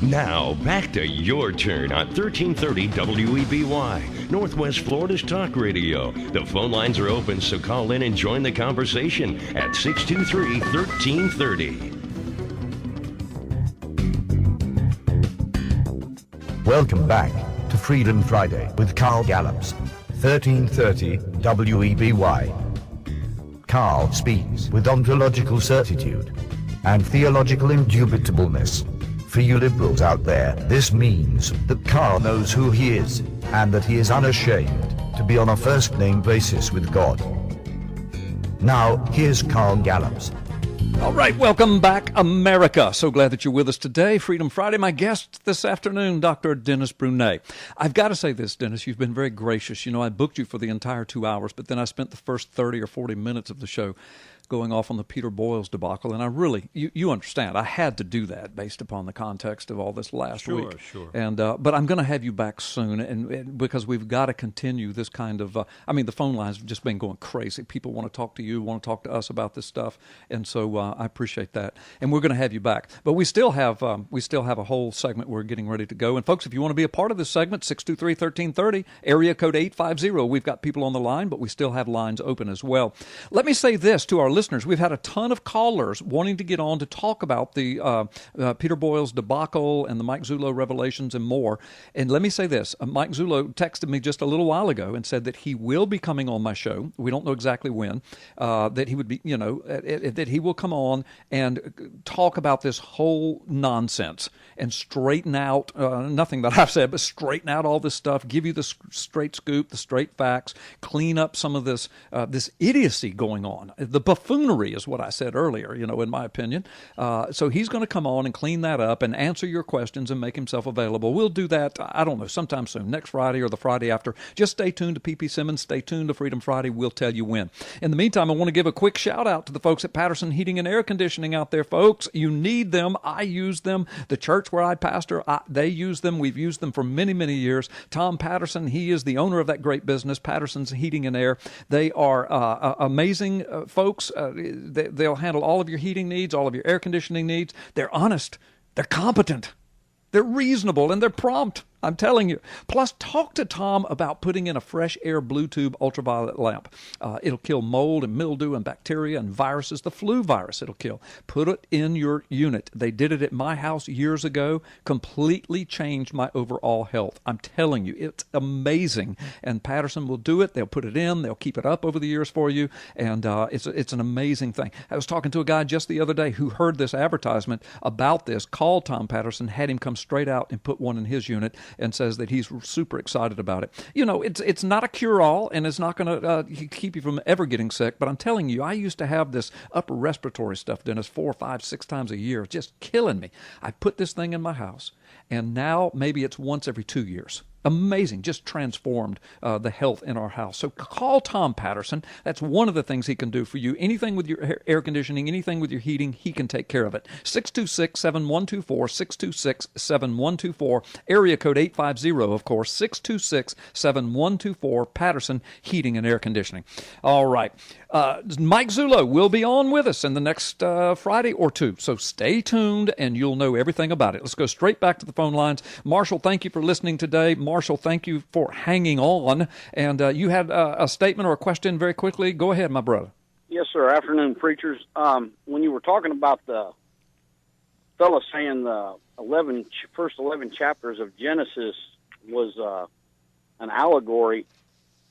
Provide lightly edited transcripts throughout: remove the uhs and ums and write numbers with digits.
Now, back to your turn on 1330 WEBY, Northwest Florida's talk radio. The phone lines are open, so call in and join the conversation at 623-1330. Welcome back to Freedom Friday with Carl Gallups, 1330 WEBY. Carl speaks with ontological certitude and theological indubitableness. For you liberals out there, this means that Carl knows who he is and that he is unashamed to be on a first-name basis with God. Now, here's Carl Gallups. All right, welcome back, America. So glad that you're with us today. Freedom Friday. My guest this afternoon, Dr. Dennis Brunet. I've got to say this, Dennis, you've been very gracious. You know, I booked you for the entire 2 hours, but then I spent the first 30 or 40 minutes of the show going off on the Peter Boyles debacle, and I really, you understand, I had to do that based upon the context of all this last week. Sure. And but I'm going to have you back soon, and because we've got to continue this kind of. I mean, the phone lines have just been going crazy. People want to talk to you, want to talk to us about this stuff, and so I appreciate that. And we're going to have you back, but we still have a whole segment we're getting ready to go. And folks, if you want to be a part of this segment, 623-1330, area code 850. We've got people on the line, but we still have lines open as well. Let me say this to our listeners. We've had a ton of callers wanting to get on to talk about the Peter Boyles debacle and the Mike Zullo revelations and more. And let me say this. Mike Zullo texted me just a little while ago and said that he will be coming on my show. We don't know exactly when. That he would be, that he will come on and talk about this whole nonsense and straighten out, nothing that I've said, but straighten out all this stuff, give you the straight scoop, the straight facts, clean up some of this idiocy going on. The buffoonery is what I said earlier, in my opinion. So he's going to come on and clean that up and answer your questions and make himself available. We'll do that, I don't know, sometime soon, next Friday or the Friday after. Just stay tuned to PP Simmons. Stay tuned to Freedom Friday. We'll tell you when. In the meantime, I want to give a quick shout out to the folks at Patterson Heating and Air Conditioning out there, folks. You need them. I use them. The church where I pastor, they use them. We've used them for many, many years. Tom Patterson, he is the owner of that great business, Patterson's Heating and Air. They are amazing folks. They'll handle all of your heating needs, all of your air conditioning needs. They're honest. They're competent. They're reasonable, and they're prompt. I'm telling you. Plus, talk to Tom about putting in a fresh air blue tube ultraviolet lamp. It'll kill mold and mildew and bacteria and viruses. The flu virus it'll kill. Put it in your unit. They did it at my house years ago. Completely changed my overall health. I'm telling you, it's amazing. And Patterson will do it. They'll put it in. They'll keep it up over the years for you. And it's an amazing thing. I was talking to a guy just the other day who heard this advertisement about this, called Tom Patterson, had him come straight out and put one in his unit, and says that he's super excited about it. It's not a cure-all, and it's not going to keep you from ever getting sick, but I'm telling you, I used to have this upper respiratory stuff, Dennis, 4, 5, 6 times a year, just killing me. I put this thing in my house, and now maybe it's once every 2 years. Amazing, just transformed the health in our house. So call Tom Patterson. That's one of the things he can do for you. Anything with your air conditioning, anything with your heating, he can take care of it. 626-7124, 626-7124, area code 850, of course, 626-7124, Patterson Heating and Air Conditioning. All right. Mike Zullo will be on with us in the next Friday or two, so stay tuned and you'll know everything about it. Let's go straight back to the phone lines. Marshall, thank you for listening today. Marshall, thank you for hanging on. And you had a statement or a question very quickly. Go ahead, my brother. Yes, sir. Afternoon, preachers. When you were talking about the fellow saying the first 11 chapters of Genesis was an allegory,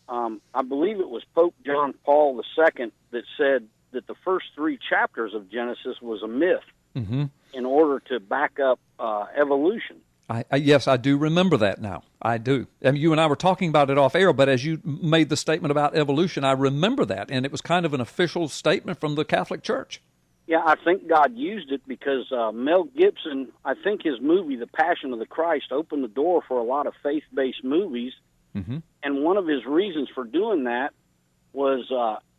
I believe it was Pope John Paul II that said that the first 3 chapters of Genesis was a myth in order to back up evolution. Yes, I do remember that now. I do. And you and I were talking about it off air, but as you made the statement about evolution, I remember that, and it was kind of an official statement from the Catholic Church. Yeah, I think God used it because Mel Gibson, I think his movie, The Passion of the Christ, opened the door for a lot of faith-based movies. And one of his reasons for doing that was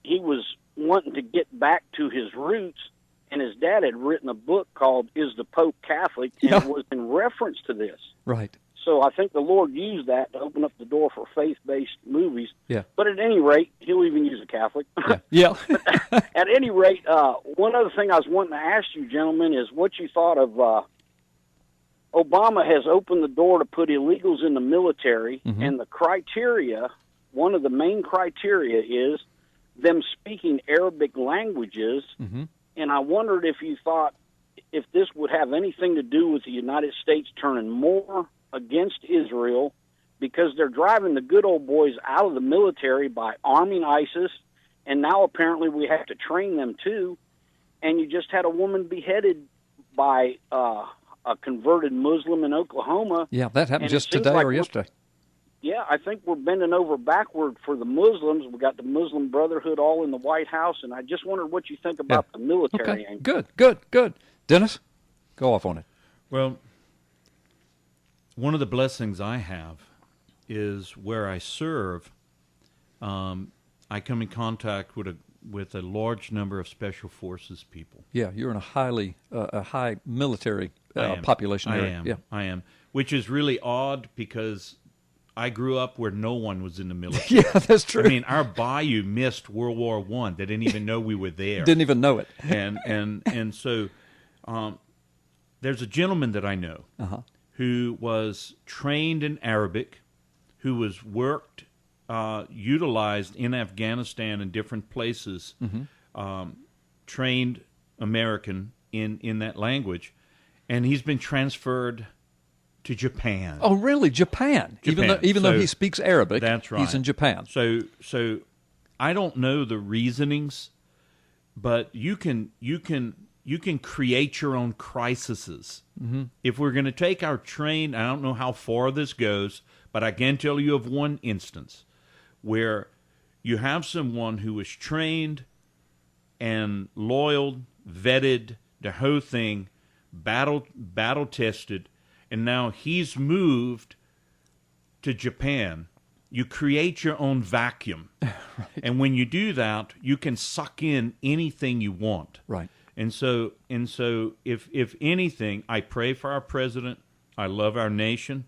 he was wanting to get back to his roots, and his dad had written a book called Is the Pope Catholic? And it was in reference to this. Right. So I think the Lord used that to open up the door for faith-based movies. Yeah. But at any rate, he'll even use a Catholic. Yeah. At any rate, one other thing I was wanting to ask you, gentlemen, is what you thought of Obama has opened the door to put illegals in the military, and the criteria, one of the main criteria is them speaking Arabic languages, and I wondered if you thought if this would have anything to do with the United States turning more against Israel because they're driving the good old boys out of the military by arming ISIS, and now apparently we have to train them too, and you just had a woman beheaded by a converted Muslim in Oklahoma. Yeah, that happened just today or yesterday. Yeah, I think we're bending over backward for the Muslims. We got the Muslim Brotherhood all in the White House, and I just wondered what you think about the military. Okay. Good. Dennis, go off on it. Well, one of the blessings I have is where I serve, I come in contact with a large number of special forces people. Yeah, you're in a high military population area. I am, which is really odd because I grew up where no one was in the military. Yeah, that's true. I mean, our bayou missed World War I. They didn't even know we were there. Didn't even know it. And so there's a gentleman that I know who was trained in Arabic, who was utilized in Afghanistan and different places, trained American in that language, and he's been transferred to Japan. Oh, really? Japan? Even though he speaks Arabic, that's right. He's in Japan. So I don't know the reasonings, but you can create your own crises. If we're going to take our train, I don't know how far this goes, but I can tell you of one instance where you have someone who is trained and loyal, vetted, the whole thing, battle tested, and now he's moved to Japan. You create your own vacuum. Right. And when you do that, you can suck in anything you want. Right. And so if anything, I pray for our president. I love our nation.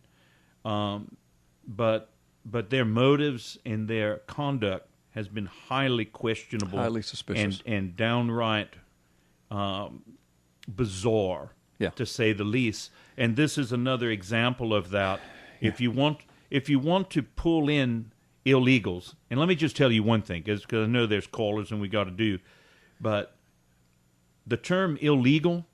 But their motives and their conduct has been highly questionable, highly suspicious, and downright bizarre, to say the least. And this is another example of that. Yeah. If you want to pull in illegals, and let me just tell you one thing, because I know there's callers and we got to do, but the term illegal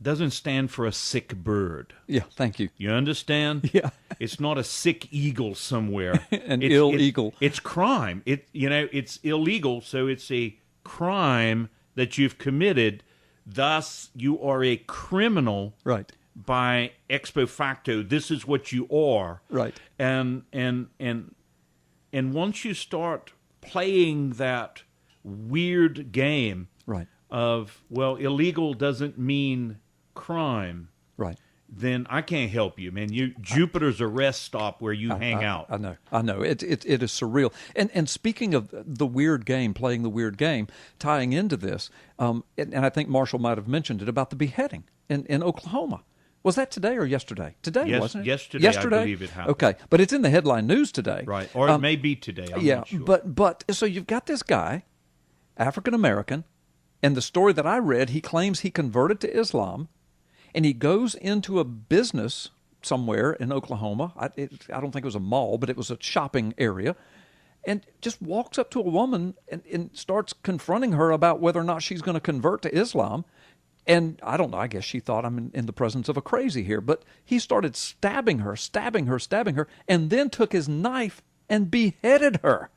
doesn't stand for a sick bird. Yeah, thank you. You understand? Yeah. It's not a sick eagle somewhere. An illegal. It's crime. It's illegal, so it's a crime that you've committed. Thus, you are a criminal. Right. By ex post facto, this is what you are. Right. And once you start playing that weird game, right, of, well, illegal doesn't mean crime, right, then I can't help you, man. Jupiter's a rest stop where you hang out. I know. It is surreal. And speaking of the weird game, playing the weird game, tying into this, and I think Marshall might have mentioned it about the beheading in Oklahoma. Was that today or yesterday? Today, wasn't it? Yesterday, I believe it happened. Okay, but it's in the headline news today. Right, or it may be today. I'm not sure. But so you've got this guy, African-American, and the story that I read, he claims he converted to Islam, and he goes into a business somewhere in Oklahoma. I don't think it was a mall, but it was a shopping area, and just walks up to a woman and starts confronting her about whether or not she's going to convert to Islam. And I don't know, I guess she thought I'm in the presence of a crazy here, but he started stabbing her, and then took his knife and beheaded her.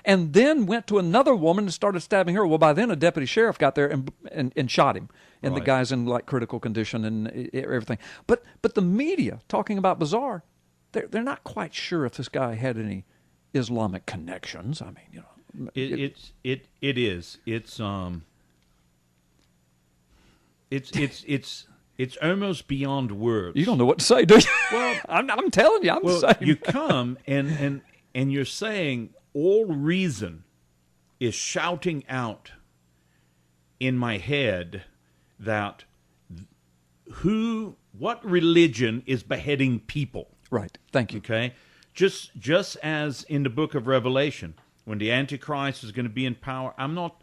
And then went to another woman and started stabbing her. Well, by then a deputy sheriff got there and shot him. And the guy's in like critical condition and everything. But the media, talking about bizarre, they're not quite sure if this guy had any Islamic connections. I mean, it is. It's almost beyond words. You don't know what to say, do you? Well, I'm telling you, I'm the same. You come and you're saying all reason is shouting out in my head that what religion is beheading people? Right. Thank you. Okay. Just as in the book of Revelation, when the Antichrist is going to be in power, I'm not,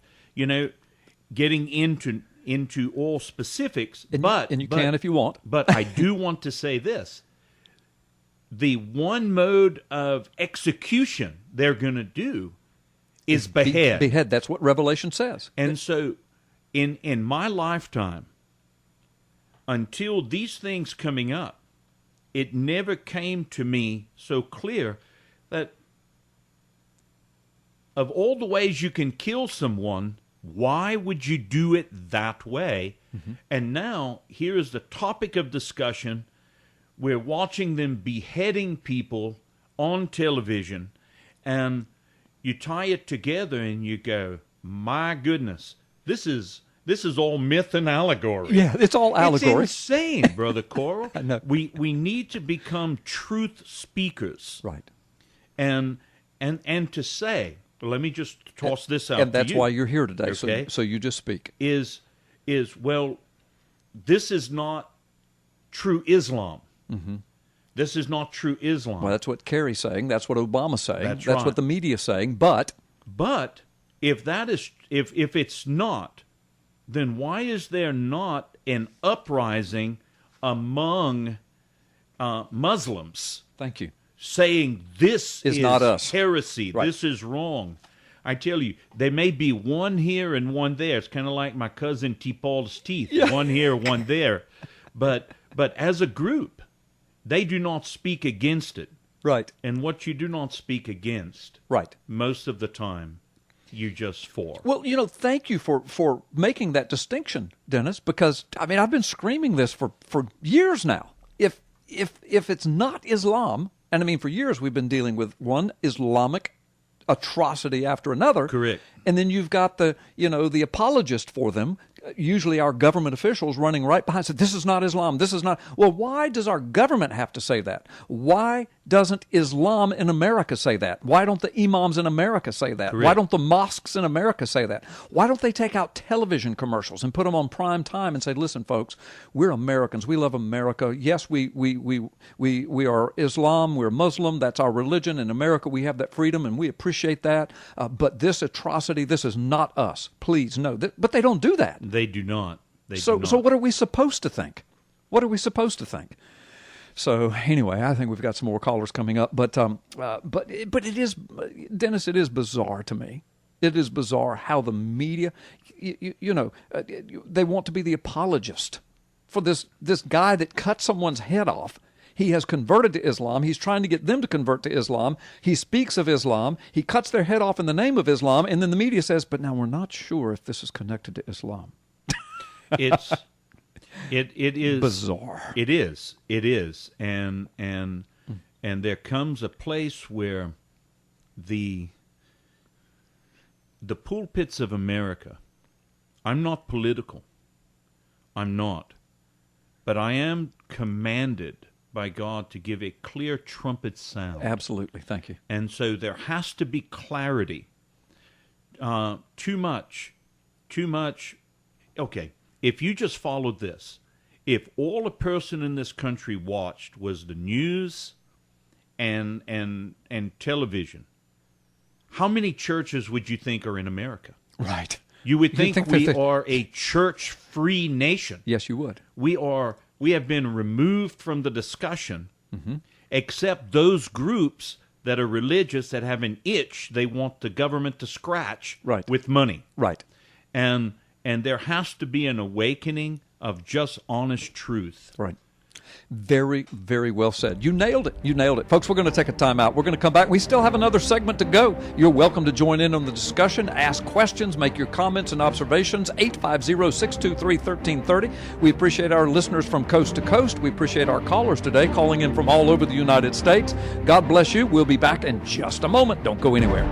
getting into into all specifics, and you can if you want. But I do want to say this. The one mode of execution they're going to do is behead. Behead, that's what Revelation says. And so in my lifetime, until these things coming up, it never came to me so clear that of all the ways you can kill someone, why would you do it that way? Mm-hmm. And now, here is the topic of discussion. We're watching them beheading people on television, and you tie it together and you go, my goodness, this is all myth and allegory. Yeah, it's all allegory. It's insane, Brother Coral. I know. We need to become truth speakers. Right. And to say, let me just toss this out. And that's to you, why you're here today. okay? So you just speak. Is well, this is not true Islam. Mm-hmm. This is not true Islam. Well, that's what Kerry's saying. That's what Obama's saying. That's right. What the media's saying. But if that is if it's not, then why is there not an uprising among Muslims? Thank you. Saying this is not us. Heresy. Right. This is wrong. I tell you, there may be one here and one there. It's kind of like my cousin T. Paul's teeth. Yeah. One here, one there. But as a group, they do not speak against it. Right. And what you do not speak against, right, most of the time, you just for. Well, thank you for making that distinction, Dennis, because, I've been screaming this for years now. If it's not Islam, and for years we've been dealing with one Islamic atrocity after another. Correct. And then you've got the apologist for them, usually our government officials running right behind, said, this is not Islam, this is not. Well, why does our government have to say that? Why doesn't Islam in America say that? Why don't the imams in America say that? Correct. Why don't the mosques in America say that? Why don't they take out television commercials and put them on prime time and say, listen, folks, we're Americans, we love America. Yes, we are Islam, we're Muslim, that's our religion. In America, we have that freedom and we appreciate that. But this atrocity, this is not us. Please, no. But they don't do that. They do not. So what are we supposed to think? What are we supposed to think? So anyway, I think we've got some more callers coming up. But it is, Dennis, it is bizarre to me. It is bizarre how the media, they want to be the apologist for this guy that cut someone's head off. He has converted to Islam. He's trying to get them to convert to Islam. He speaks of Islam. He cuts their head off in the name of Islam. And then the media says, but now we're not sure if this is connected to Islam. It is bizarre. It is. And there comes a place where the pulpits of America, I'm not political. I'm not. But I am commanded by God to give a clear trumpet sound. Absolutely. Thank you. And so there has to be clarity. Too much. Okay, if you just followed this, if all a person in this country watched was the news and television, how many churches would you think are in America? Right. You would think we are a church-free nation. Yes, you would. We have been removed from the discussion, except those groups that are religious that have an itch they want the government to scratch with money. Right. And there has to be an awakening of just honest truth. Right. Very, very well said. You nailed it. Folks, we're going to take a time out. We're going to come back. We still have another segment to go. You're welcome to join in on the discussion, ask questions, make your comments and observations. 850-623-1330. We appreciate our listeners from coast to coast. We appreciate our callers today calling in from all over the United States. God bless you. We'll be back in just a moment. Don't go anywhere.